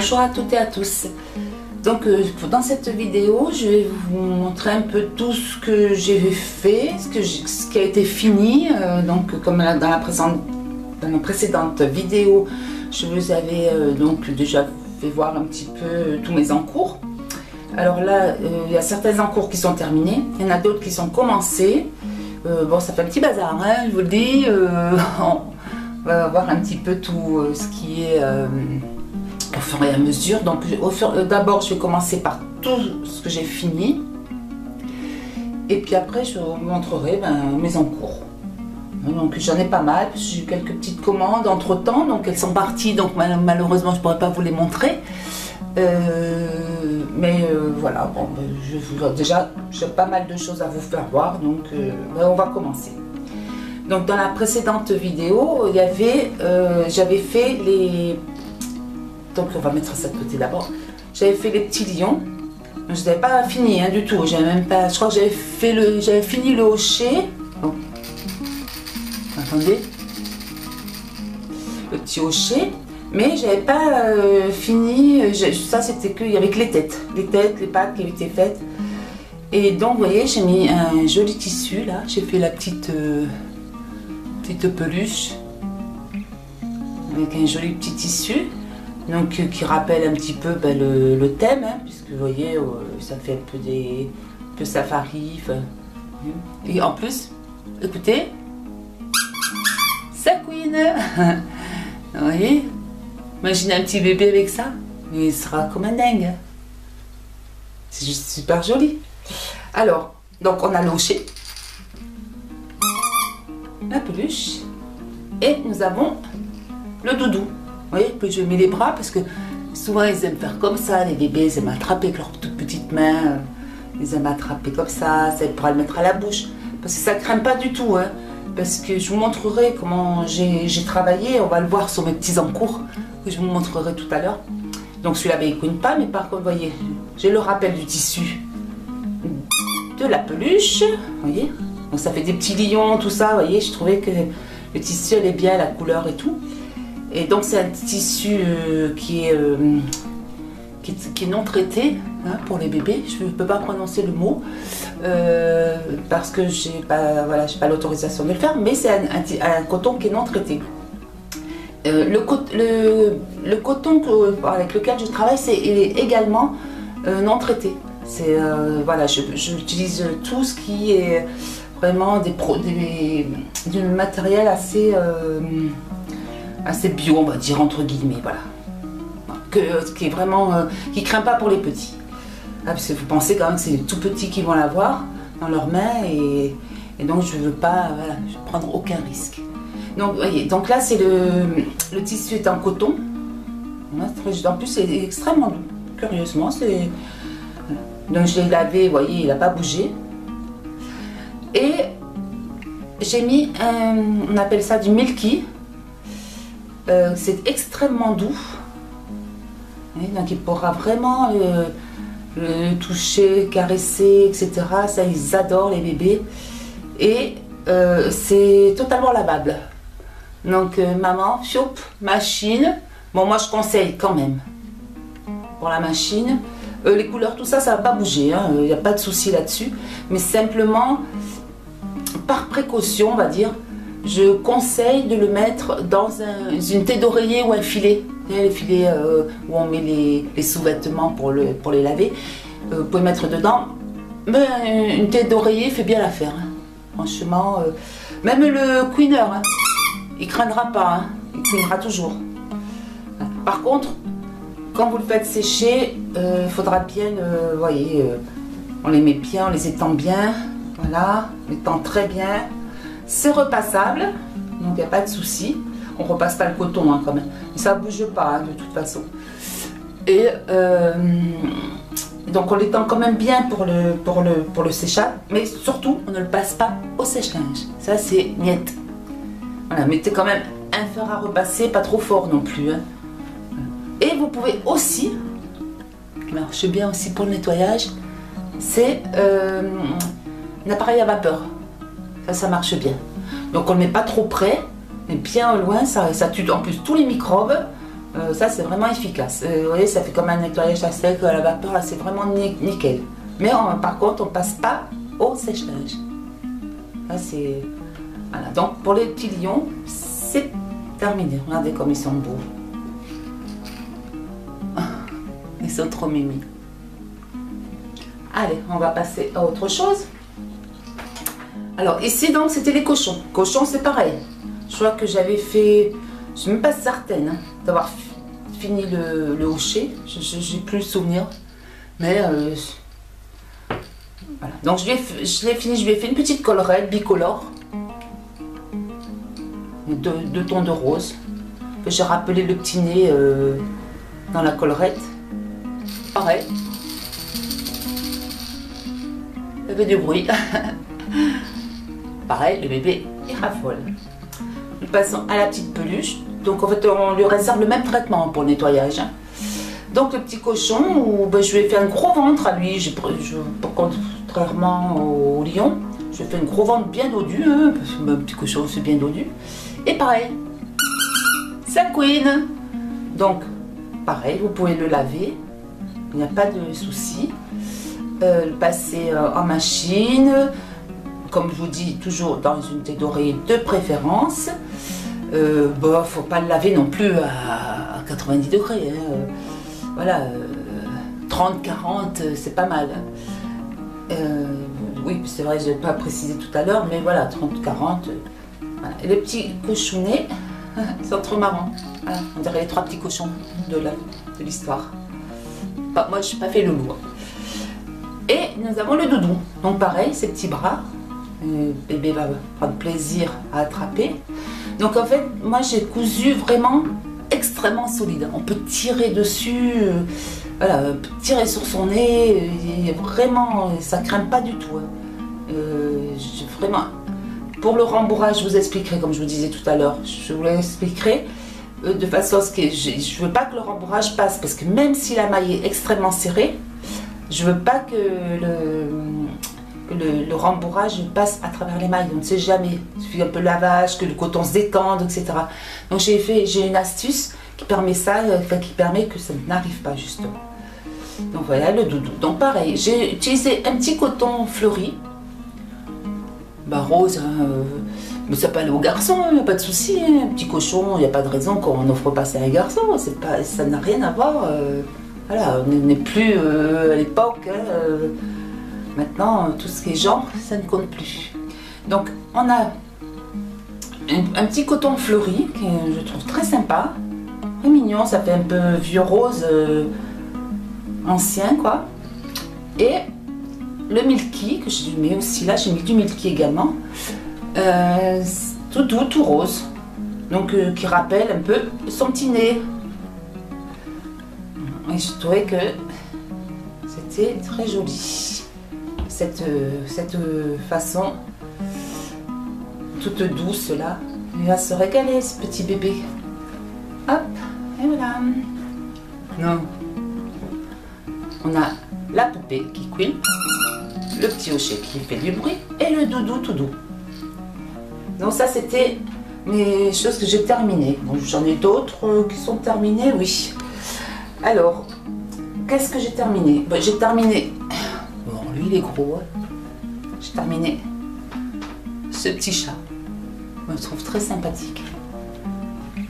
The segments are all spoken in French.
Bonjour à toutes et à tous. Donc dans cette vidéo, je vais vous montrer un peu tout ce que j'ai fait, ce qui a été fini. Donc comme dans la précédente vidéo, je vous avais donc déjà fait voir un petit peu tous mes encours. Alors là, il y a certains encours qui sont terminés, il y en a d'autres qui sont commencés. Bon, ça fait un petit bazar, hein, je vous le dis. On va voir un petit peu tout ce qui est au fur et à mesure. Donc d'abord je vais commencer par tout ce que j'ai fini et puis après je vous montrerai mes encours. Donc j'en ai pas mal, j'ai eu quelques petites commandes entre temps, donc elles sont parties, donc malheureusement je ne pourrais pas vous les montrer. Voilà, bon, déjà j'ai pas mal de choses à vous faire voir, donc on va commencer. Donc dans la précédente vidéo, il y avait, j'avais fait les... Donc on va mettre ça de côté d'abord. J'avais fait les petits lions. Je n'avais pas fini hein, du tout. J'avais même pas. Je crois que j'avais fini le hocher. Bon. Attendez. Le petit hocher. Mais j'avais pas fini. Ça c'était que avec les têtes, les pattes qui avaient été faites. Et donc vous voyez, j'ai mis un joli tissu là. J'ai fait la petite peluche avec un joli petit tissu. Donc qui rappelle un petit peu le thème, hein, puisque vous voyez, ça fait un peu safari. Et en plus, écoutez, ça couine. Vous voyez, imaginez un petit bébé avec ça, il sera comme un dingue. C'est juste super joli. Alors, donc on a le hocher, la peluche, et nous avons le doudou. Vous voyez, puis je mets les bras parce que souvent ils aiment faire comme ça, les bébés ils aiment attraper avec leurs toutes petites mains, ils aiment attraper comme ça pourra le mettre à la bouche, parce que ça craint pas du tout, hein, parce que je vous montrerai comment j'ai travaillé, on va le voir sur mes petits encours, que je vous montrerai tout à l'heure. Donc celui-là il ne couine pas, mais par contre, vous voyez, j'ai le rappel du tissu de la peluche, vous voyez, donc ça fait des petits lions, tout ça, vous voyez, je trouvais que le tissu elle est bien, la couleur et tout. Et donc c'est un tissu qui est non traité hein, pour les bébés. Je ne peux pas prononcer le mot parce que je n'ai pas l'autorisation de le faire, mais c'est un coton qui est non traité. Le coton avec lequel je travaille, il est également non traité. Voilà, j'utilise tout ce qui est vraiment du matériel assez bio, on va dire, entre guillemets, voilà. Qui est vraiment, qui craint pas pour les petits. Ah, parce que vous pensez quand même que c'est les tout petits qui vont l'avoir dans leurs mains, et donc je veux pas, voilà, je vais prendre aucun risque. Donc, voyez, donc là, c'est le tissu est en coton. En plus, c'est extrêmement doux, curieusement. Donc je l'ai lavé, vous voyez, il n'a pas bougé. Et j'ai mis, on appelle ça du milky. C'est extrêmement doux, donc il pourra vraiment le toucher, caresser, etc. Ça, ils adorent les bébés. Et c'est totalement lavable. Donc maman, choup, machine. Bon, moi je conseille quand même pour la machine. Les couleurs, tout ça, ça va pas bouger, hein, il n'y a pas de souci là-dessus. Mais simplement, par précaution, on va dire, je conseille de le mettre dans une tête d'oreiller ou un filet. Les filets où on met les sous-vêtements pour les laver. Vous pouvez mettre dedans. Mais une tête d'oreiller fait bien l'affaire. Hein. Franchement, même le queener, hein, il craindra pas. Hein. Il queenera toujours. Par contre, quand vous le faites sécher, il faudra bien, vous voyez, on les met bien, on les étend bien. Voilà, on les étend très bien. C'est repassable, donc il n'y a pas de souci. On ne repasse pas le coton hein, quand même. Ça ne bouge pas hein, de toute façon. Et donc on l'étend quand même bien pour le séchage. Mais surtout, on ne le passe pas au sèche-linge. Ça c'est niet. Voilà, mettez quand même un fer à repasser, pas trop fort non plus. Hein. Et vous pouvez aussi, qui marche bien aussi pour le nettoyage, c'est un appareil à vapeur. Ça marche bien. Donc on ne le met pas trop près, mais bien loin, ça tue en plus tous les microbes. Ça c'est vraiment efficace. Vous voyez, ça fait comme un nettoyage à sec à la vapeur, là c'est vraiment nickel. Mais par contre, on passe pas au sèche-linge. Là c'est... Voilà, donc pour les petits lions, c'est terminé. Regardez comme ils sont beaux. Ils sont trop mimi. Allez, on va passer à autre chose. Alors ici donc c'était les cochons. Cochons c'est pareil. Je crois que j'avais fait, je ne suis même pas certaine hein, d'avoir fini le hocher. Je n'ai plus le souvenir. Mais voilà. Donc je l'ai fini, je lui ai fait une petite collerette bicolore. Deux tons de rose. J'ai rappelé le petit nez dans la collerette. Pareil. Il y avait du bruit. Pareil, le bébé il raffole. Nous passons à la petite peluche. Donc en fait on lui réserve le même traitement pour le nettoyage. Donc le petit cochon, ben, je lui ai fait un gros ventre à lui. Contrairement au lion, je lui ai fait un gros ventre bien dodu. Hein, parce que mon petit cochon c'est bien dodu. Et pareil, sa queen. Donc pareil, vous pouvez le laver. Il n'y a pas de souci. Le passer en machine. Comme je vous dis, toujours dans une thé dorée de préférence. Bon, faut pas le laver non plus à 90 degrés. Hein. Voilà, 30, 40, c'est pas mal. Oui, c'est vrai, je n'ai pas précisé tout à l'heure, mais voilà, 30, 40. Voilà. Et les petits cochonnets, ils sont trop marrants. Voilà, on dirait les 3 petits cochons de l'histoire. Bah, moi, je n'ai pas fait le loup. Et nous avons le doudou. Donc pareil, ses petits bras. Le bébé va prendre plaisir à attraper. Donc en fait, moi j'ai cousu vraiment extrêmement solide. On peut tirer dessus, voilà, on peut tirer sur son nez, et vraiment, ça ne craint pas du tout. Vraiment, pour le rembourrage, je vous expliquerai, comme je vous disais tout à l'heure, je vous l'expliquerai de façon à ce que je ne veux pas que le rembourrage passe, parce que même si la maille est extrêmement serrée, je ne veux pas que le rembourrage passe à travers les mailles. On ne sait jamais. Il suffit un peu de lavage, que le coton se détende, etc. Donc j'ai une astuce qui permet ça, qui permet que ça n'arrive pas justement. Donc voilà le doudou. Donc pareil, j'ai utilisé un petit coton fleuri, bah, rose, hein, mais ça peut aller aux garçons, il n'y a pas de souci. Hein. Un petit cochon, il n'y a pas de raison qu'on n'offre pas ça à un garçon. Ça n'a rien à voir. Voilà, on n'est plus à l'époque. Hein, maintenant, tout ce qui est genre, ça ne compte plus. Donc, on a un petit coton fleuri que je trouve très sympa, très mignon. Ça fait un peu vieux rose ancien, quoi. Et le milky que je mets aussi là, j'ai mis du milky également, tout doux, tout rose. Donc, qui rappelle un peu son petit nez. Et je trouvais que c'était très joli. Cette façon toute douce là, il va se régaler ce petit bébé. Hop, et voilà. Non. On a la poupée qui couine, le petit hochet qui fait du bruit et le doudou tout doux. Donc ça c'était mes choses que j'ai terminées. Bon, j'en ai d'autres qui sont terminées, oui. Alors, qu'est-ce que j'ai terminé? Bon, j'ai terminé... Bon, lui, il est gros. Hein. J'ai terminé ce petit chat. Je me trouve très sympathique.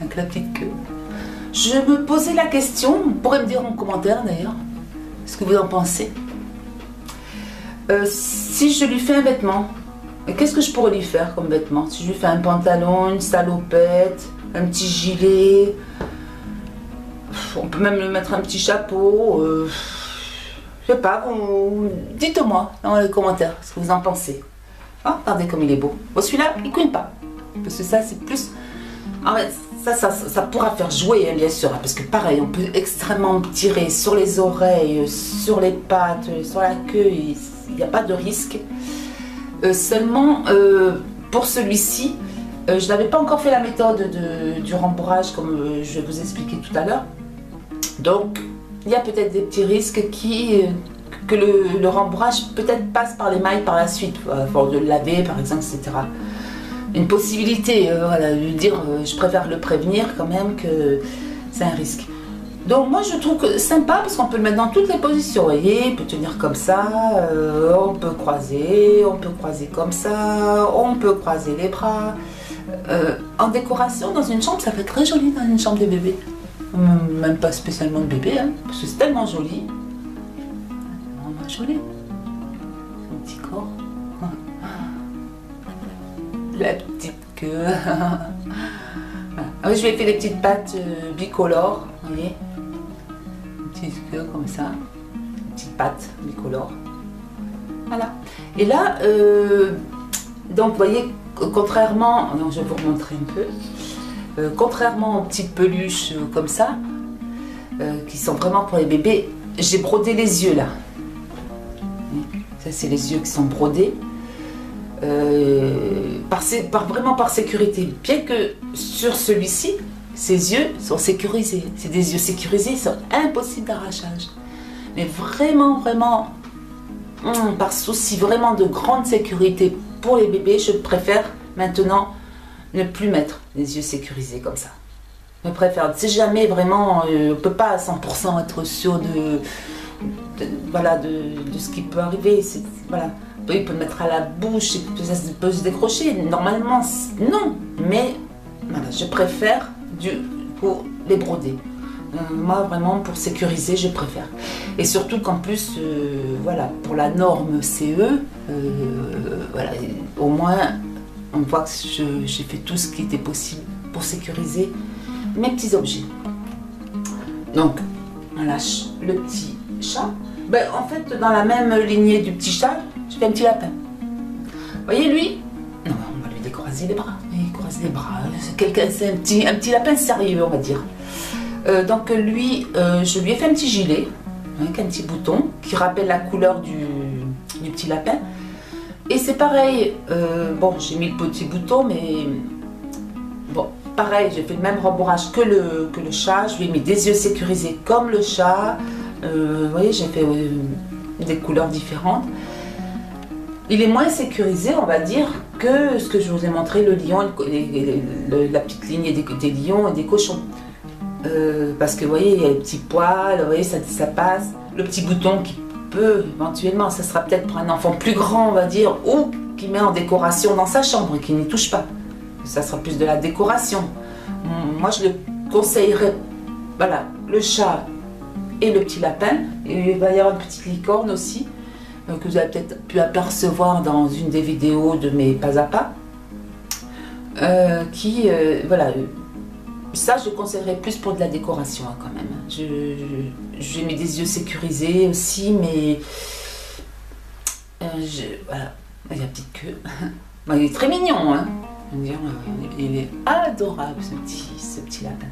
Avec la petite queue. Je me posais la question, vous pourrez me dire en commentaire d'ailleurs, ce que vous en pensez. Si je lui fais un vêtement, qu'est-ce que je pourrais lui faire comme vêtement? Si je lui fais un pantalon, une salopette, un petit gilet... On peut même lui mettre un petit chapeau. Je sais pas, dites-moi dans les commentaires ce que vous en pensez. Oh, regardez comme il est beau. Bon, celui-là, il ne couine pas. Parce que ça, c'est plus... Ah ouais, ça pourra faire jouer, hein, bien sûr. Parce que pareil, on peut extrêmement tirer sur les oreilles, sur les pattes, sur la queue. Il n'y a pas de risque. Seulement, pour celui-ci, je n'avais pas encore fait la méthode du rembourrage comme je vais vous expliquer tout à l'heure. Donc, il y a peut-être des petits risques que le rembourrage peut-être passe par les mailles par la suite, pour de le laver par exemple, etc. Une possibilité, voilà, de dire, je préfère le prévenir quand même que c'est un risque. Donc moi je trouve que sympa parce qu'on peut le mettre dans toutes les positions, vous voyez, il peut tenir comme ça, on peut croiser comme ça, on peut croiser les bras. En décoration dans une chambre, ça fait très joli dans une chambre de bébé. Même pas spécialement de bébé, hein, parce que c'est tellement joli. Vraiment joli. Son petit corps. La petite queue. Je lui ai fait des petites pattes bicolores, vous voyez. Une petite queue comme ça. Une petite patte bicolore. Voilà. Et là, donc vous voyez, contrairement, donc je vais vous remontrer un peu, contrairement aux petites peluches comme ça, qui sont vraiment pour les bébés, j'ai brodé les yeux là. Ça c'est les yeux qui sont brodés, vraiment par sécurité. Bien que sur celui-ci, ses yeux sont sécurisés. C'est des yeux sécurisés, ils sont impossibles d'arrachage. Mais vraiment, vraiment, par souci vraiment de grande sécurité pour les bébés, je préfère maintenant ne plus mettre les yeux sécurisés comme ça. Je préfère, si jamais vraiment, on ne peut pas à 100% être sûr voilà, de ce qui peut arriver. Voilà. Il peut le mettre à la bouche, ça peut se décrocher. Normalement, non. Mais voilà, je préfère pour les broder. Moi, vraiment, pour sécuriser, je préfère. Et surtout qu'en plus, voilà, pour la norme CE, voilà, au moins, on voit que j'ai fait tout ce qui était possible pour sécuriser mes petits objets. Donc, on lâche le petit chat. Ben, en fait, dans la même lignée du petit chat, je fais un petit lapin. Vous voyez, lui, non, on va lui décroiser les bras. Il croise les bras. C'est un petit lapin sérieux, on va dire. Donc lui, je lui ai fait un petit gilet avec un petit bouton qui rappelle la couleur du petit lapin. Et c'est pareil, bon, j'ai mis le petit bouton, mais bon, pareil, j'ai fait le même rembourrage que le chat. Je lui ai mis des yeux sécurisés comme le chat. Vous voyez, j'ai fait des couleurs différentes. Il est moins sécurisé, on va dire, que ce que je vous ai montré, le lion, la petite ligne des lions et des cochons. Parce que vous voyez, il y a les petits poils, vous voyez, ça passe. Le petit bouton qui peut éventuellement, ça sera peut-être pour un enfant plus grand, on va dire, ou qui met en décoration dans sa chambre et qui n'y touche pas. Ça sera plus de la décoration. Moi, je le conseillerais, voilà, le chat et le petit lapin. Et il va y avoir une petite licorne aussi, que vous avez peut-être pu apercevoir dans une des vidéos de mes pas à pas. Voilà. Ça, je conseillerais plus pour de la décoration hein, quand même. J'ai mis des yeux sécurisés aussi, mais voilà, il y a la petite queue. Bon, il est très mignon, hein. Il est adorable ce petit lapin.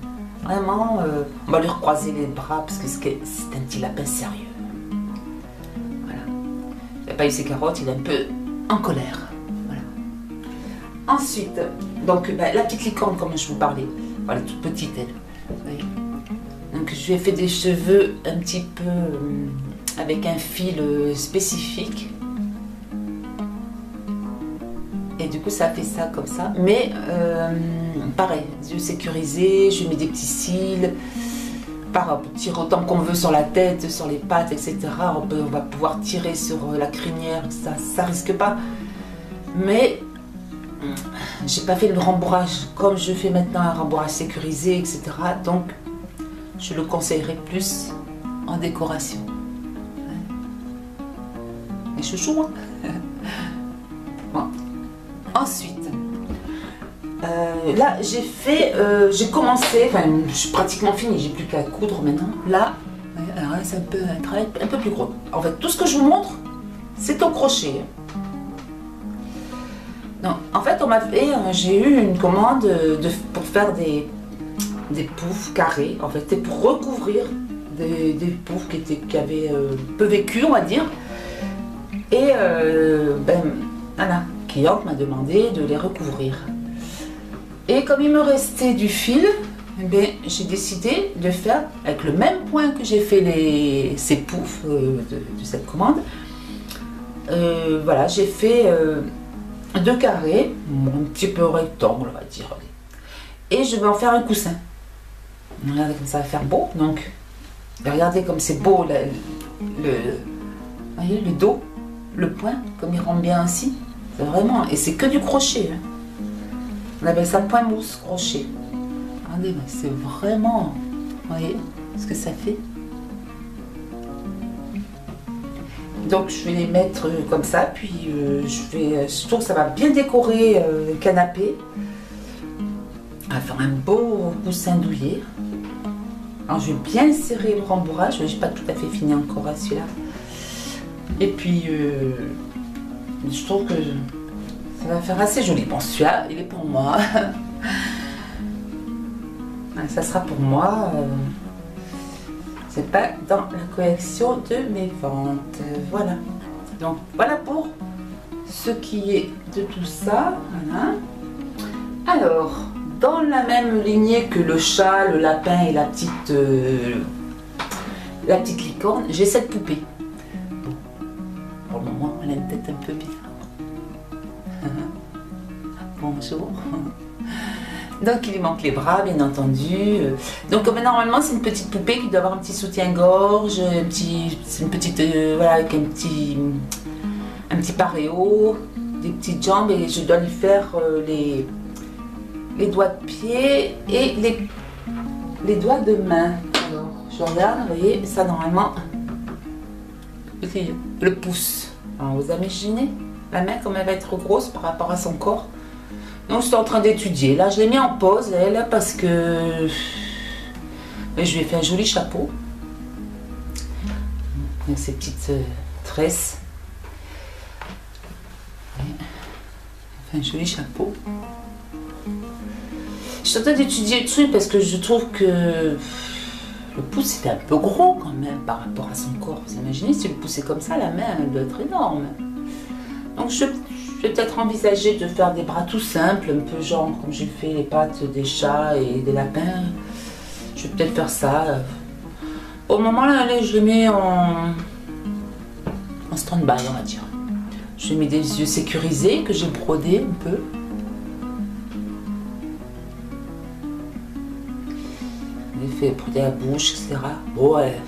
Vraiment, on va lui recroiser les bras parce que c'est un petit lapin sérieux. Voilà. Il n'a pas eu ses carottes, il est un peu en colère. Voilà. Ensuite, donc la petite licorne, comme je vous parlais. Voilà, toute petite elle. Donc je lui ai fait des cheveux un petit peu avec un fil spécifique. Et du coup ça fait ça comme ça. Mais pareil, yeux sécurisés, je lui mets des petits cils. On peut tirer autant qu'on veut sur la tête, sur les pattes, etc. On va pouvoir tirer sur la crinière, ça risque pas. Mais j'ai pas fait le rembourrage comme je fais maintenant, un rembourrage sécurisé, etc. Donc, je le conseillerais plus en décoration. Les chouchous, hein. Bon. Ensuite, là, j'ai commencé, enfin, je suis pratiquement fini, j'ai plus qu'à coudre maintenant. Là, alors là, c'est un travail un peu plus gros. En fait, tout ce que je vous montre, c'est au crochet. Non, en fait, j'ai eu une commande pour faire des poufs carrés. En fait, c'était pour recouvrir des poufs qui avaient peu vécu, on va dire. Et la cliente m'a demandé de les recouvrir. Et comme il me restait du fil, j'ai décidé de faire avec le même point que j'ai fait ces poufs de cette commande. Voilà, j'ai fait 2 carrés, un petit peu rectangle on va dire, et je vais en faire un coussin. Regardez comme ça va faire beau. Donc, regardez comme c'est beau voyez, le dos, le point, comme il rentre bien aussi. C'est vraiment, et c'est que du crochet. Hein. On appelle ça point mousse crochet. Regardez, c'est vraiment, vous voyez ce que ça fait. Donc je vais les mettre comme ça, puis je trouve que ça va bien décorer le canapé. On va faire un beau coussin douillet. Alors je vais bien serrer le rembourrage, je n'ai pas tout à fait fini encore à celui-là. Et puis je trouve que ça va faire assez joli. Bon, celui-là, il est pour moi. Ça sera pour moi. C'est pas dans la collection de mes ventes. Voilà. Donc voilà pour ce qui est de tout ça. Voilà. Alors, dans la même lignée que le chat, le lapin et la petite licorne, j'ai cette poupée. Pour le moment, elle a une tête un peu bizarre. Bonjour. Donc il lui manque les bras, bien entendu. Donc normalement c'est une petite poupée qui doit avoir un petit soutien-gorge, c'est une petite voilà, avec un petit paréo, des petites jambes, et je dois lui faire les doigts de pied et les doigts de main. Alors je regarde, vous voyez, ça normalement, le pouce. Alors, vous imaginez la main comme elle va être grosse par rapport à son corps. Donc je suis en train d'étudier. Là je l'ai mis en pause elle parce que je lui ai fait un joli chapeau. Donc ces petites tresses. Un joli chapeau. Je suis en train d'étudier le truc parce que je trouve que le pouce était un peu gros quand même par rapport à son corps. Vous imaginez si le pouce est comme ça, la main elle doit être énorme. Donc je vais peut-être envisager de faire des bras tout simples, un peu genre comme j'ai fait les pattes des chats et des lapins. Je vais peut-être faire ça. Au moment là, je les mets en stand-by, on va dire. Je mets des yeux sécurisés que j'ai brodés un peu. J'ai fait broder la bouche, etc. Bon, ouais.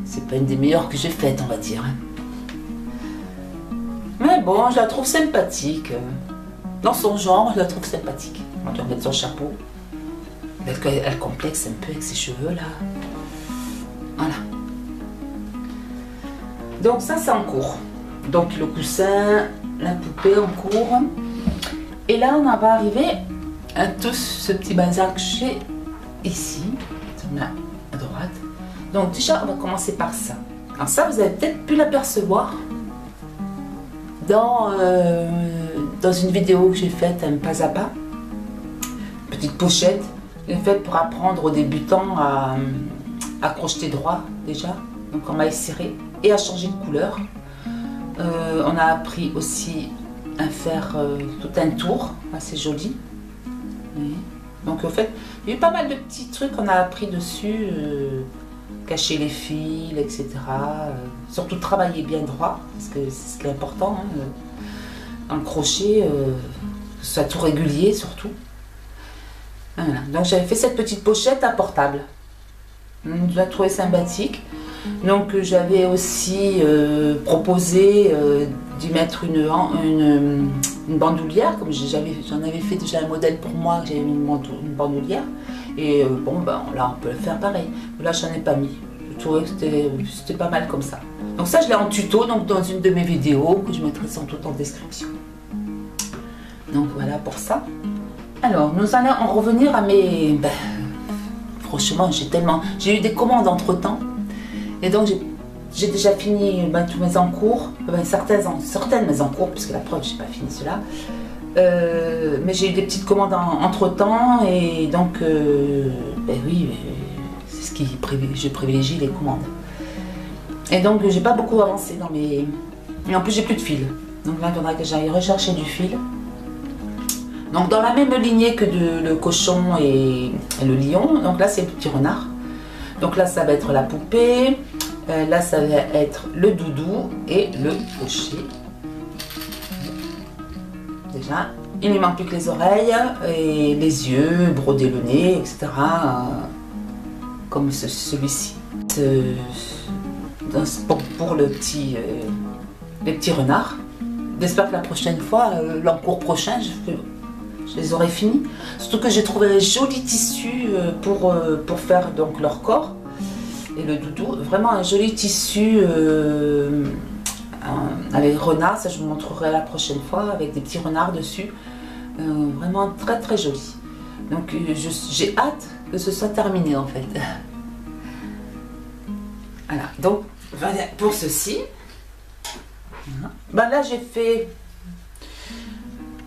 C'est pas une des meilleures que j'ai faites, on va dire. Mais bon, je la trouve sympathique. Dans son genre, je la trouve sympathique. On doit mettre son chapeau. Elle complexe un peu avec ses cheveux là. Voilà. Donc ça, c'est en cours. Donc le coussin, la poupée en cours. Et là, on va arriver à tout ce petit bazar que j'ai ici. On a à droite. Donc déjà, on va commencer par ça. Alors ça, vous avez peut-être pu l'apercevoir dans une vidéo que j'ai faite, un pas à pas, petite pochette, j'ai faite pour apprendre aux débutants à crocheter droit déjà, donc en maille serrée, et à changer de couleur. On a appris aussi à faire tout un tour, assez joli. Oui. Donc en fait, il y a eu pas mal de petits trucs qu'on a appris dessus, cacher les fils, etc. Surtout travailler bien droit, parce que c'est ce qui est important, hein, dans le crochet, que ce soit tout régulier surtout. Voilà. Donc j'avais fait cette petite pochette à portable. Je l'ai trouvé sympathique. Donc j'avais aussi proposé d'y mettre une bandoulière, comme j'en avais fait déjà un modèle pour moi, j'avais mis une bandoulière. Et bon, ben là on peut le faire pareil. Là j'en ai pas mis. Je trouvais que c'était pas mal comme ça. Donc ça je l'ai en tuto, donc dans une de mes vidéos, que je mettrai sans doute en description. Donc voilà pour ça. Alors nous allons en revenir à mes... Ben, franchement j'ai eu des commandes entre temps. Et donc j'ai déjà fini tous mes encours, certaines mes encours, puisque la preuve j'ai pas fini cela. Mais j'ai eu des petites commandes entre temps, et donc ben oui, c'est ce qui je privilégie, les commandes. Et donc j'ai pas beaucoup avancé dans mes... Et en plus j'ai plus de fil. Donc là il faudra que j'aille rechercher du fil. Donc dans la même lignée que le cochon et le lion, donc là c'est le petit renard. Donc là ça va être la poupée, là ça va être le doudou et le crochet. Déjà, Il ne manque plus que les oreilles et les yeux, broder le nez, etc. Comme celui-ci. Pour le petit, les petits renards. J'espère que la prochaine fois, l'encours prochain, je les aurai finis. Surtout que j'ai trouvé un joli tissu pour faire donc leur corps et le doudou. Vraiment un joli tissu avec renards, ça je vous montrerai la prochaine fois, avec des petits renards dessus. Vraiment très très joli. Donc j'ai hâte que ce soit terminé en fait. Voilà, donc voilà pour ceci. Voilà. Ben là j'ai fait,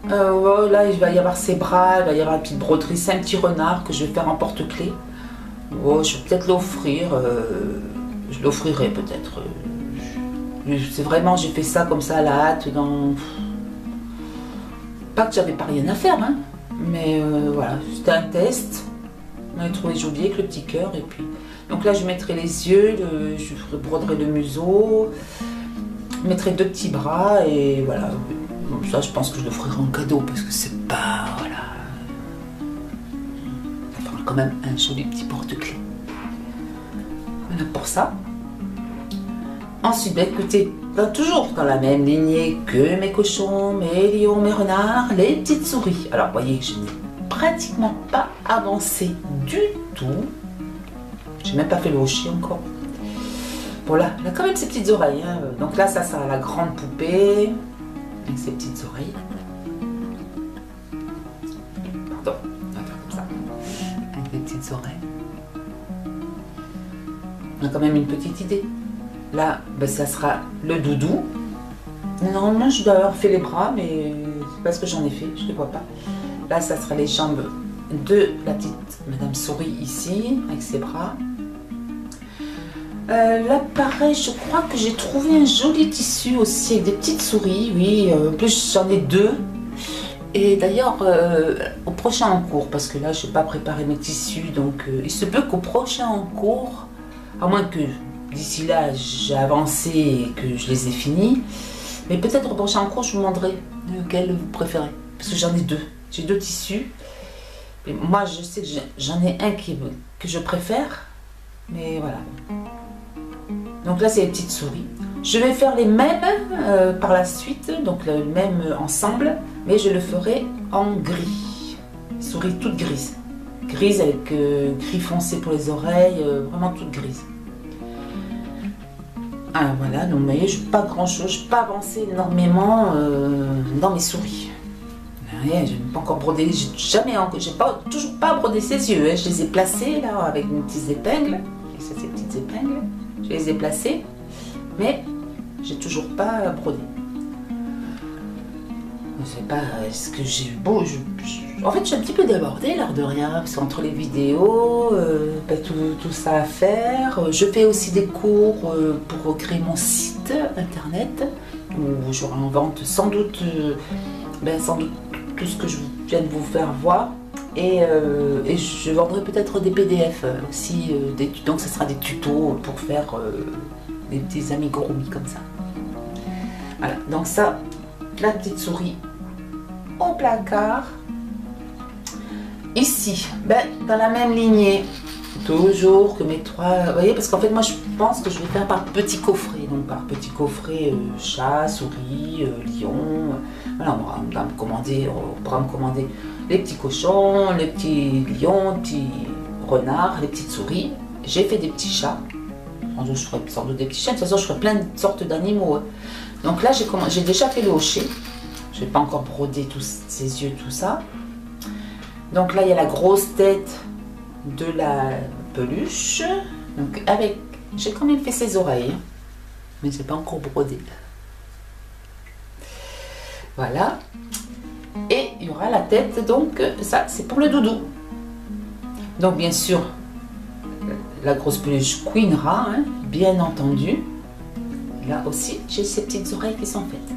là il va y avoir ses bras, il va y avoir une petite broderie, c'est un petit renard que je vais faire en porte-clés. Oh, je vais peut-être l'offrir, je l'offrirai peut-être. C'est vraiment, j'ai fait ça comme ça à la hâte, pas que j'avais pas rien à faire, hein, mais voilà, c'était un test. On a trouvé joli avec le petit cœur et puis. Donc là je mettrai les yeux, je broderai le museau, je mettrai 2 petits bras et voilà. Donc ça je pense que je le ferai en cadeau parce que c'est pas, voilà. Ça fera quand même un joli petit porte-clés. Voilà pour ça. Ensuite, bah, écoutez, toujours dans la même lignée que mes cochons, mes lions, mes renards, les petites souris. Alors, vous voyez que je n'ai pratiquement pas avancé du tout. J'ai même pas fait le hocher encore. Voilà, il a quand même ses petites oreilles. Hein. Donc là, ça sera la grande poupée avec ses petites oreilles. Pardon, on va faire comme ça. Avec des petites oreilles. On a quand même une petite idée. Là, ben, ça sera le doudou. Normalement, je dois avoir fait les bras, mais c'est parce que j'en ai fait, je ne les vois pas. Là, ça sera les jambes de la petite Madame Souris ici, avec ses bras. Là, pareil, je crois que j'ai trouvé un joli tissu aussi, avec des petites souris. Oui, en plus, j'en ai 2. Et d'ailleurs, au prochain en cours, parce que là, je n'ai pas préparé mes tissus, donc il se peut qu'au prochain en cours, à moins que d'ici là, j'ai avancé et que je les ai finis. Mais peut-être au prochain cours, je vous demanderai lequel vous préférez. Parce que j'en ai 2. J'ai 2 tissus. Et moi, je sais que j'en ai un que je préfère. Mais voilà. Donc là, c'est les petites souris. Je vais faire les mêmes par la suite. Donc le même ensemble. Mais je le ferai en gris. Souris toutes grises. Grise avec gris foncé pour les oreilles. Vraiment toutes grises. Ah, voilà, donc vous voyez, je n'ai pas grand chose, je n'ai pas avancé énormément dans mes souris. Je n'ai pas encore brodé, j'ai toujours pas brodé ses yeux, hein. Je les ai placés là avec mes petites épingles, et ça, ces petites épingles, je les ai placées, mais j'ai toujours pas brodé. Je sais pas ce que j'ai beau. En fait, je suis un petit peu débordée, l'air de rien, parce qu'entre les vidéos, tout ça à faire. Je fais aussi des cours pour créer mon site internet, où j'aurai en vente sans doute tout ce que je viens de vous faire voir. Et je vendrai peut-être des PDF aussi, donc ce sera des tutos pour faire des petits amigurumis comme ça. Voilà, donc ça, la petite souris au placard. Ici, dans la même lignée, toujours que mes 3, vous voyez, parce qu'en fait moi je pense que je vais faire par petit coffret, donc par petit coffret chat, souris, lion. Voilà, on pourra me commander les petits cochons, les petits lions, les petits renards, les petites souris. J'ai fait des petits chats, je ferai sans doute des petits chiens, de toute façon je ferai plein de sortes d'animaux. Hein. Donc là j'ai déjà fait le hocher. Je n'ai pas encore brodé tous ses yeux, tout ça. Donc là, il y a la grosse tête de la peluche. Donc j'ai quand même fait ses oreilles, mais je n'ai pas encore brodé. Voilà. Et il y aura la tête, donc ça, c'est pour le doudou. Donc bien sûr, la grosse peluche couinera, hein, bien entendu. Là aussi, j'ai ces petites oreilles qui sont faites.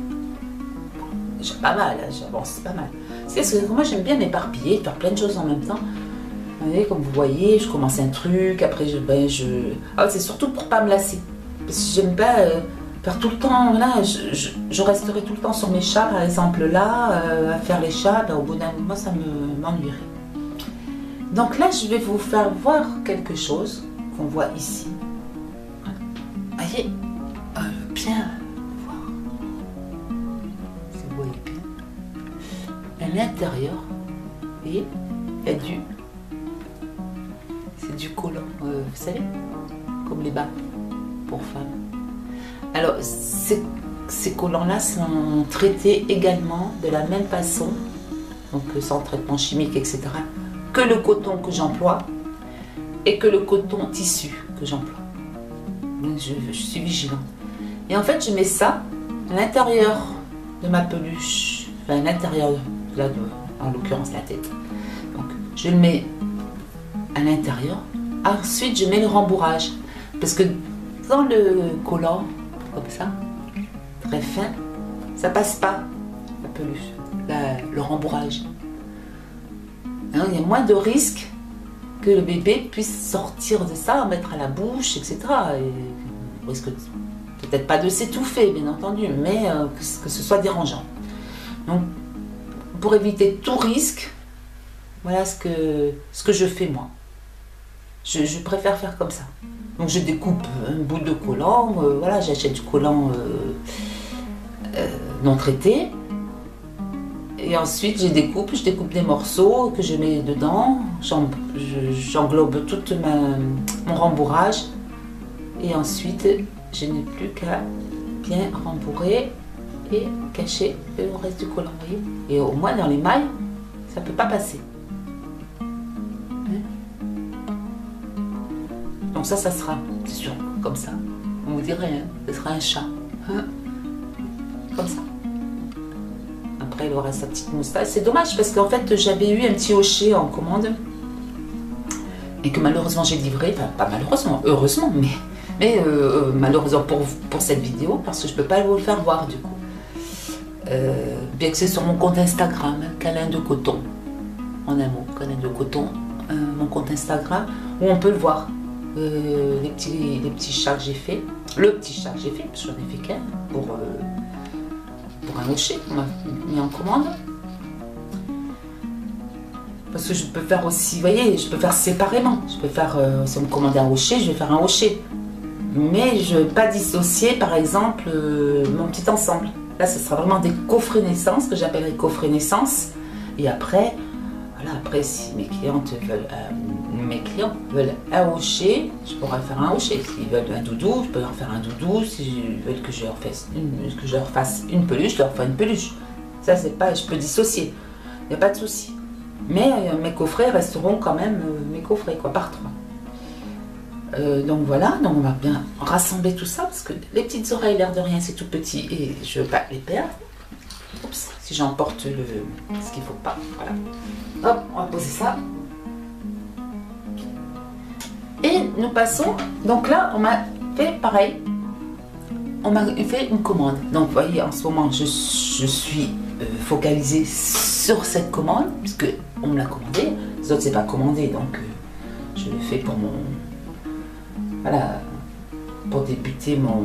J'ai pas mal, j'avance pas mal. C'est parce que moi j'aime bien m'éparpiller, faire plein de choses en même temps. Vous voyez, comme vous voyez, je commence un truc, après ah, c'est surtout pour pas me lasser. Parce que j'aime pas faire tout le temps, voilà, je resterai tout le temps sur mes chats, par exemple là, à faire les chats, ben, au bout d'un moment, ça m'ennuierait. Donc là, je vais vous faire voir quelque chose qu'on voit ici. Vous voyez, bien voir, si vous voyez bien, à l'intérieur, et il y a c'est du collant, vous savez, comme les bas pour femmes. Alors, ces collants-là sont traités également de la même façon, donc sans traitement chimique, etc., que le coton que j'emploie et que le coton tissu que j'emploie. Donc, je suis vigilante. Et en fait, je mets ça à l'intérieur de ma peluche, enfin à l'intérieur, là, en l'occurrence la tête. Donc, je le mets à l'intérieur. Ensuite, je mets le rembourrage. Parce que dans le collant, comme ça, très fin, ça passe pas, la peluche, le rembourrage. Hein, il y a moins de risques que le bébé puisse sortir de ça, mettre à la bouche, etc. Et on risque peut-être pas de s'étouffer, bien entendu, mais que ce soit dérangeant. Donc, pour éviter tout risque, voilà ce que je fais moi. Je préfère faire comme ça. Donc je découpe un bout de collant, voilà, j'achète du collant non traité. Et ensuite je découpe des morceaux que je mets dedans, j'englobe tout mon rembourrage. Et ensuite je n'ai plus qu'à bien rembourrer et cacher le reste du collant, vous voyez. Et au moins dans les mailles, ça ne peut pas passer. Donc ça sera, c'est sûr, comme ça. On vous dirait, hein, ce sera un chat. Hein, comme ça. Après, il aura sa petite moustache. C'est dommage parce qu'en fait, j'avais eu un petit hocher en commande. Et que malheureusement, j'ai livré. Enfin, pas malheureusement, heureusement, mais malheureusement pour cette vidéo, parce que je ne peux pas vous le faire voir du coup. Bien que c'est sur mon compte Instagram, Câlin de Coton. En un mot, Câlin de Coton. Mon compte Instagram, où on peut le voir. Les petits chats que j'ai fait, le petit chat que j'ai fait, parce que j'en ai fait qu'un pour un hocher qu'on m'a mis en commande. Parce que je peux faire aussi, vous voyez, je peux faire séparément. Je peux faire, si on me commande un hocher, je vais faire un hocher. Mais je ne vais pas dissocier, par exemple, mon petit ensemble. Là, ce sera vraiment des coffrets naissance, que j'appellerai coffrets naissance. Et après, voilà, après, si mes clients veulent un hocher, je pourrais faire un hocher. S'ils veulent un doudou, je peux leur faire un doudou. S'ils veulent que je leur fasse une peluche, je leur fais une peluche. Ça, c'est pas, je peux dissocier. Il n'y a pas de souci. Mais mes coffrets resteront quand même mes coffrets, quoi, par trois. Donc voilà, donc on va bien rassembler tout ça, parce que les petites oreilles, l'air de rien, c'est tout petit et je ne veux pas les perdre. Oups, si j'emporte ce qu'il ne faut pas, voilà. Hop, on va poser ça. Et nous passons, donc là on m'a fait pareil, on m'a fait une commande. Donc vous voyez, en ce moment je suis focalisée sur cette commande, puisque on me l'a commandé, les autres c'est pas commandé, donc je l'ai fait pour mon, voilà, pour débuter mon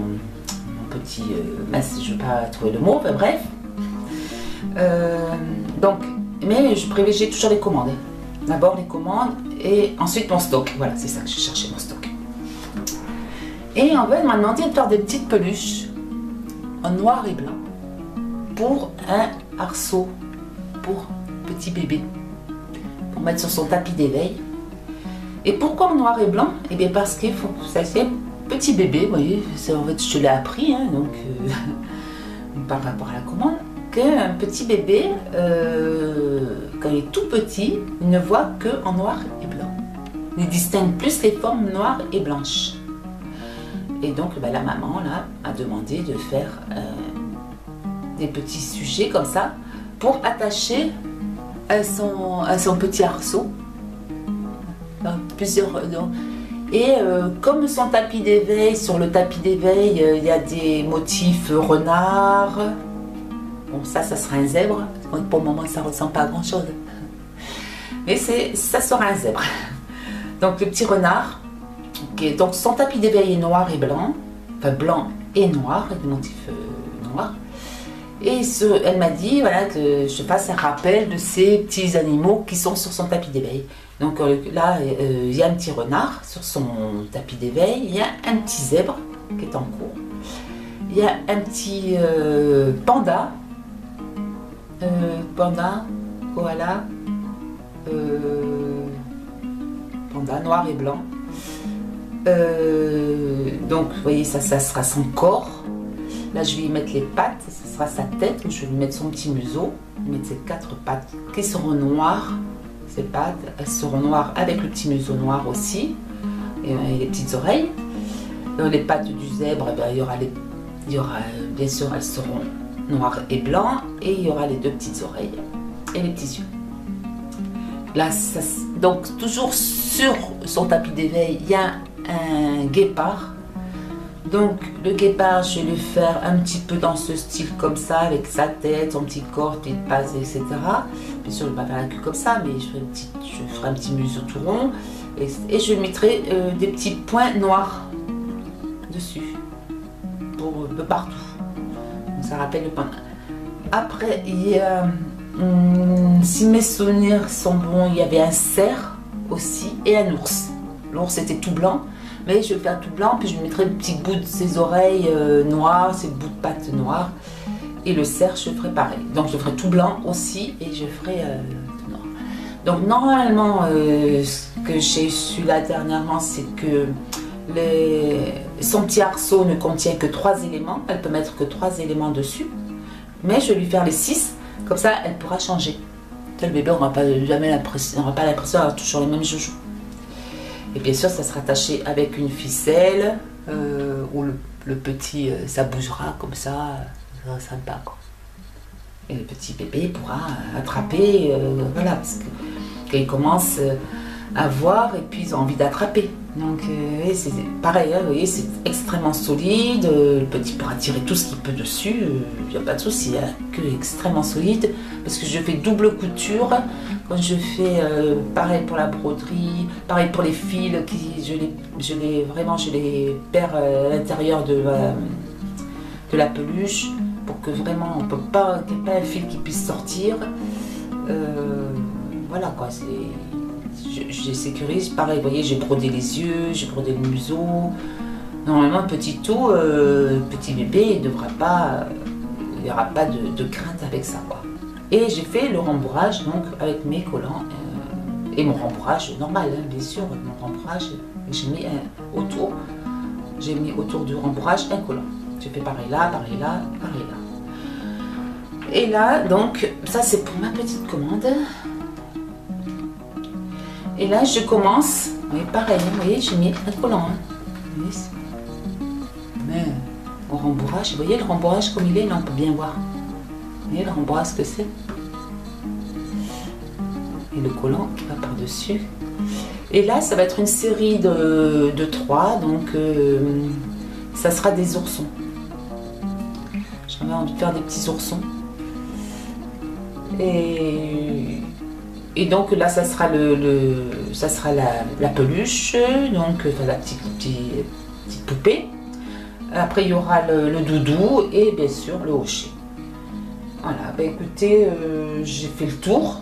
petit, je ne vais pas trouver le mot, enfin bref. Donc, mais je privilégie toujours les commandes. D'abord les commandes et ensuite mon stock. Voilà, c'est ça que je cherchais, mon stock. Et en fait, on m'a demandé de faire des petites peluches en noir et blanc pour un arceau, pour petit bébé, pour mettre sur son tapis d'éveil. Et pourquoi en noir et blanc? Eh bien parce qu'il faut que vous sachiez, petit bébé, vous voyez, en fait je l'ai appris, hein, donc par rapport à la commande, qu'un petit bébé, quand il est tout petit, il ne voit que en noir et blanc. Il distingue plus les formes noires et blanches. Et donc la maman là a demandé de faire des petits sujets comme ça pour attacher à son petit arceau. Plusieurs. Et comme son tapis d'éveil, sur le tapis d'éveil, il y a des motifs renard. Bon, ça sera un zèbre. Pour le moment, ça ne ressemble pas à grand chose. Mais ça sera un zèbre. Donc, le petit renard. Okay. Donc, son tapis d'éveil est noir et blanc. Enfin, blanc et noir, avec des motifs noirs. Et elle m'a dit voilà, que je fasse un rappel de ces petits animaux qui sont sur son tapis d'éveil. Donc là, il y a un petit renard sur son tapis d'éveil, il y a un petit zèbre qui est en cours, il y a un petit panda, koala, panda noir et blanc. Donc vous voyez, ça sera son corps. Là je vais y mettre les pattes, ça sera sa tête, je vais lui mettre son petit museau, mettre ses 4 pattes qui seront noires. Ces pattes, elles seront noires avec le petit museau noir aussi, et les petites oreilles. Dans les pattes du zèbre, il y aura bien sûr, elles seront noires et blancs, et il y aura les 2 petites oreilles et les petits yeux. Là, donc toujours sur son tapis d'éveil, il y a un guépard. Donc le guépard, je vais le faire un petit peu dans ce style comme ça, avec sa tête, son petit corps, petite patte, etc. Bien sûr, je ne vais pas faire la queue comme ça, mais je ferai un petit museau tout rond. Et je mettrai des petits points noirs dessus, pour de partout. Donc, ça rappelle le panda. Après, il y a, si mes souvenirs sont bons, il y avait un cerf aussi et un ours. L'ours était tout blanc. Mais je vais faire tout blanc, puis je mettrai le petit bout de ses oreilles noires, ses bouts de pattes noires. Et le cerf, je ferai pareil. Donc je ferai tout blanc aussi, et je ferai tout noir. Donc normalement, ce que j'ai su là dernièrement, c'est que son petit arceau ne contient que 3 éléments. Elle peut mettre que 3 éléments dessus. Mais je vais lui faire les 6, comme ça elle pourra changer. Le bébé n'aura pas l'impression d'avoir toujours les mêmes joujoux. Et bien sûr, ça sera attaché avec une ficelle, où le petit, ça bougera comme ça sera sympa, quoi. Et le petit bébé pourra attraper, voilà, parce que quand il commence à voir, et puis ils ont envie d'attraper. Donc c'est pareil, hein, vous voyez, c'est extrêmement solide, le petit pourra tirer tout ce qu'il peut dessus, il n'y a pas de souci, hein, que extrêmement solide, parce que je fais double couture. Quand je fais pareil pour la broderie, pareil pour les fils, je les perds à l'intérieur de la peluche, pour que vraiment on peut pas, qu'il n'y ait pas un fil qui puisse sortir. Voilà quoi, je sécurise. Pareil, vous voyez, j'ai brodé les yeux, j'ai brodé le museau. Normalement, petit bébé, il n'y aura pas de crainte avec ça, quoi. Et j'ai fait le rembourrage donc avec mes collants et mon rembourrage normal, hein, bien sûr, mon rembourrage, j'ai mis autour du rembourrage un collant. J'ai fait pareil là, pareil là, pareil là. Et là, donc, ça c'est pour ma petite commande. Et là, je commence, oui, pareil, vous voyez, j'ai mis un collant. Hein. Mais au rembourrage, vous voyez le rembourrage comme il est, là on peut bien voir. Vous voyez le rembourrage, ce que c'est. Et le collant qui va par-dessus. Et là, ça va être une série de 3, donc ça sera des oursons. J'avais envie de faire des petits oursons. Et donc là, ça sera la peluche, donc la petite poupée. Après, il y aura le doudou et bien sûr le hocher. Voilà, bah écoutez, j'ai fait le tour.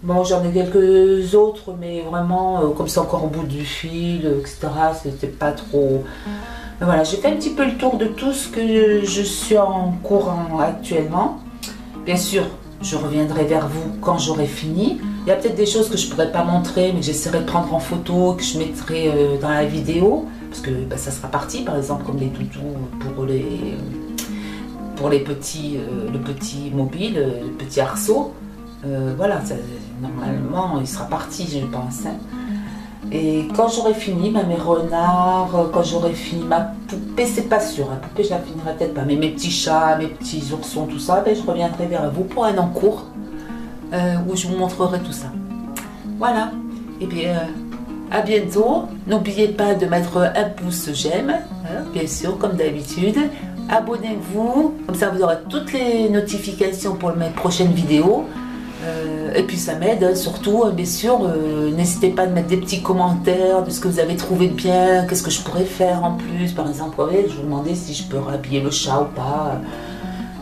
Bon, j'en ai quelques autres, mais vraiment, comme c'est encore au bout du fil, etc., c'était pas trop... Mais voilà, j'ai fait un petit peu le tour de tout ce que je suis en cours actuellement. Bien sûr, je reviendrai vers vous quand j'aurai fini. Il y a peut-être des choses que je ne pourrais pas montrer, mais que j'essaierai de prendre en photo, que je mettrai dans la vidéo. Parce que bah, ça sera parti, par exemple, comme les doudous pour les petits, le petit mobile, le petit arceau. Voilà, normalement, il sera parti, je pense. Hein. Et quand j'aurai fini mes renards, quand j'aurai fini ma poupée, c'est pas sûr. La poupée, je la finirai peut-être pas. Mais mes petits chats, mes petits oursons, tout ça, ben, je reviendrai vers vous pour un en cours où je vous montrerai tout ça. Voilà. Et bien, à bientôt. N'oubliez pas de mettre un pouce j'aime, hein, bien sûr, comme d'habitude. Abonnez-vous, comme ça vous aurez toutes les notifications pour mes prochaines vidéos. Et puis ça m'aide, surtout, bien sûr, n'hésitez pas à mettre des petits commentaires de ce que vous avez trouvé de bien, qu'est-ce que je pourrais faire en plus. Par exemple, ouais, je vous demandais si je peux rhabiller le chat ou pas,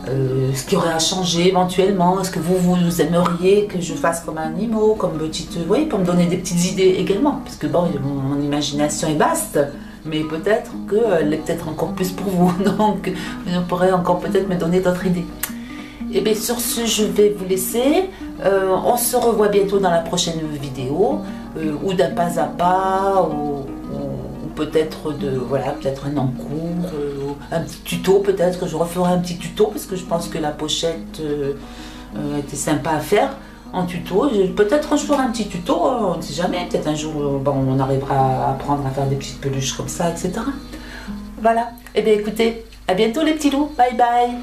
ce qu'il y aurait à changer éventuellement, est-ce que vous aimeriez que je fasse comme un animal, comme petite, oui, pour me donner des petites idées également, parce que bon, mon imagination est vaste, mais peut-être qu'elle est peut-être encore plus pour vous, donc vous pourrez encore peut-être me donner d'autres idées. Et bien sur ce, je vais vous laisser. On se revoit bientôt dans la prochaine vidéo, ou d'un pas à pas, ou peut-être voilà, peut-être un encours, un petit tuto, peut-être que je referai un petit tuto, parce que je pense que la pochette était sympa à faire en tuto. Peut-être un jour un petit tuto, on ne sait jamais, peut-être un jour bon, on arrivera à apprendre à faire des petites peluches comme ça, etc. Voilà. Et bien écoutez, à bientôt les petits loups, bye bye.